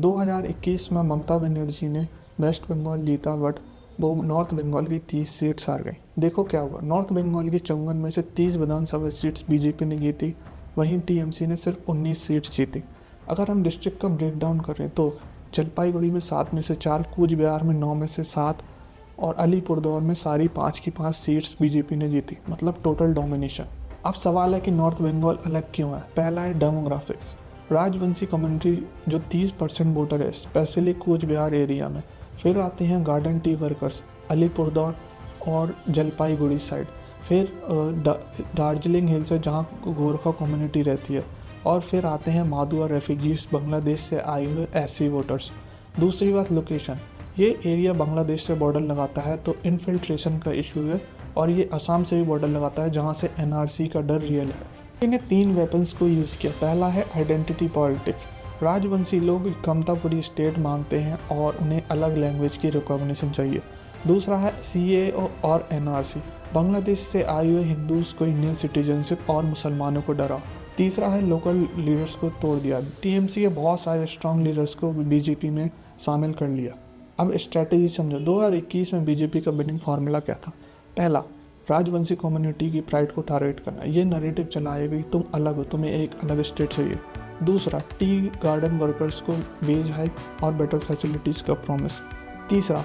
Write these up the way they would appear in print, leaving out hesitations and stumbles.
2021 में ममता बनर्जी ने वेस्ट बंगाल जीता, बट वो नॉर्थ बंगाल की 30 सीट्स हार गई। देखो क्या हुआ, नॉर्थ बंगाल की 54 में से 30 विधानसभा सीट्स बीजेपी ने जीती, वहीं टीएमसी ने सिर्फ 19 सीट्स जीती। अगर हम डिस्ट्रिक्ट का ब्रेक डाउन करें तो जलपाईगुड़ी में 7 में से 4, कूच बिहार में 9 में से 7 और अलीपुरद्वार में सारी 5 की 5 सीट्स बीजेपी ने जीती, मतलब टोटल डोमिनेशन। अब सवाल है कि नॉर्थ बंगाल अलग क्यों है। पहला है डेमोग्राफिक्स। राजवंशी कम्युनिटी जो 30% वोटर है, स्पेशली कूच बिहार एरिया में। फिर आते हैं गार्डन टी वर्कर्स अलीपुरद्वार और जलपाईगुड़ी साइड। फिर दार्जिलिंग हिल्स है जहाँ गोरखा कम्युनिटी रहती है। और फिर आते हैं मादुआ रेफ्यूजीज, बांग्लादेश से आए हुए एससी वोटर्स। दूसरी बात लोकेशन, ये एरिया बांग्लादेश से बॉर्डर लगाता है तो इन्फिल्ट्रेशन का इशू है, और ये असम से भी बॉर्डर लगाता है जहाँ से एनआरसी का डर रियल है। इन्हें 3 वेपन्स को यूज़ किया। पहला है आइडेंटिटी पॉलिटिक्स। राजवंशी लोग कमतापुरी स्टेट मांगते हैं और उन्हें अलग लैंग्वेज की रिकॉग्निशन चाहिए। दूसरा है सीए और एनआरसी, बांग्लादेश से आए हुए हिंदूज को इंडियन सिटीजनशिप और मुसलमानों को डरा। तीसरा है लोकल लीडर्स को तोड़ दिया। टीएमसी के बहुत सारे स्ट्रॉन्ग लीडर्स को बीजेपी में शामिल कर लिया। अब स्ट्रैटेजी समझो, 2021 में बीजेपी का विनिंग फार्मूला क्या था। पहला, राजवंशी कम्युनिटी की प्राइड को टारगेट करना। ये नैरेटिव चलाएगी तुम अलग हो, तुम्हें एक अलग स्टेट चाहिए। दूसरा, टी गार्डन वर्कर्स को वेज हाइक और बेटर फैसिलिटीज़ का प्रॉमिस। तीसरा,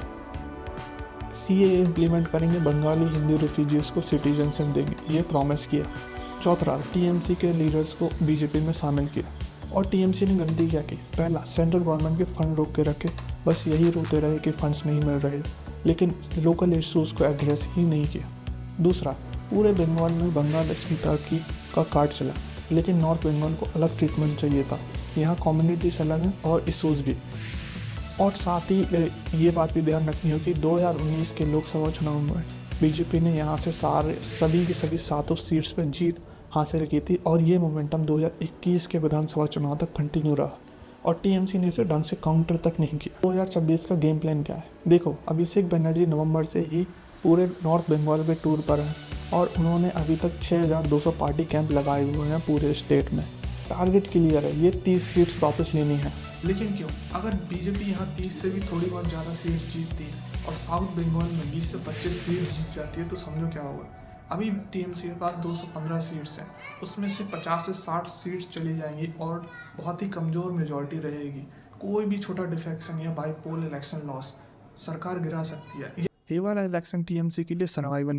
सीए इम्प्लीमेंट करेंगे, बंगाली हिंदू रिफ्यूजीज़ को सिटीजनशिप देंगे, ये प्रॉमिस किया। चौथा, टीएमसी के लीडर्स को बीजेपी में शामिल किया। और टीएमसी ने गलती क्या की, पहला, सेंट्रल गवर्नमेंट के फंड रोक के रखे, बस यही रोते रहे कि फंड्स नहीं मिल रहे, लेकिन लोकल इशूज़ को एड्रेस ही नहीं किया। दूसरा, पूरे बंगाल में बंगाल अस्मिता का कार्ड चला, लेकिन नॉर्थ बंगाल को अलग ट्रीटमेंट चाहिए था। यहाँ कम्युनिटीज अलग हैं और इशूज़ भी। और साथ ही ये बात भी ध्यान रखनी होगी, 2019 के लोकसभा चुनाव में बीजेपी ने यहाँ से सभी की सभी 7 सीट्स पर जीत हासिल की थी, और ये मोमेंटम 2021 के विधानसभा चुनाव तक कंटिन्यू रहा, और टीएमसी ने इसे ढंग से काउंटर तक नहीं किया। 2026 का गेम प्लान क्या है, देखो, अभिषेक बनर्जी नवंबर से ही पूरे नॉर्थ बंगाल पे टूर पर हैं, और उन्होंने अभी तक 6200 पार्टी कैंप लगाए हुए हैं पूरे स्टेट में। टारगेट क्लियर है, ये 30 सीट्स वापस लेनी है। लेकिन क्यों, अगर बीजेपी यहाँ 30 से भी थोड़ी बहुत ज़्यादा सीट्स जीतती है और साउथ बंगाल में 20 से 25 सीट जीत जाती है, तो समझो क्या होगा। अभी टीएमसी के पास 215 सीट्स हैं, उसमें से 50 से 60 सीट्स चली जाएंगी और बहुत ही कमज़ोर मेजॉरिटी रहेगी। कोई भी छोटा डिफेक्शन या बाई पोल इलेक्शन लॉस सरकार गिरा सकती है। ये वाला इलेक्शन टीएमसी के लिए सर्वाइवल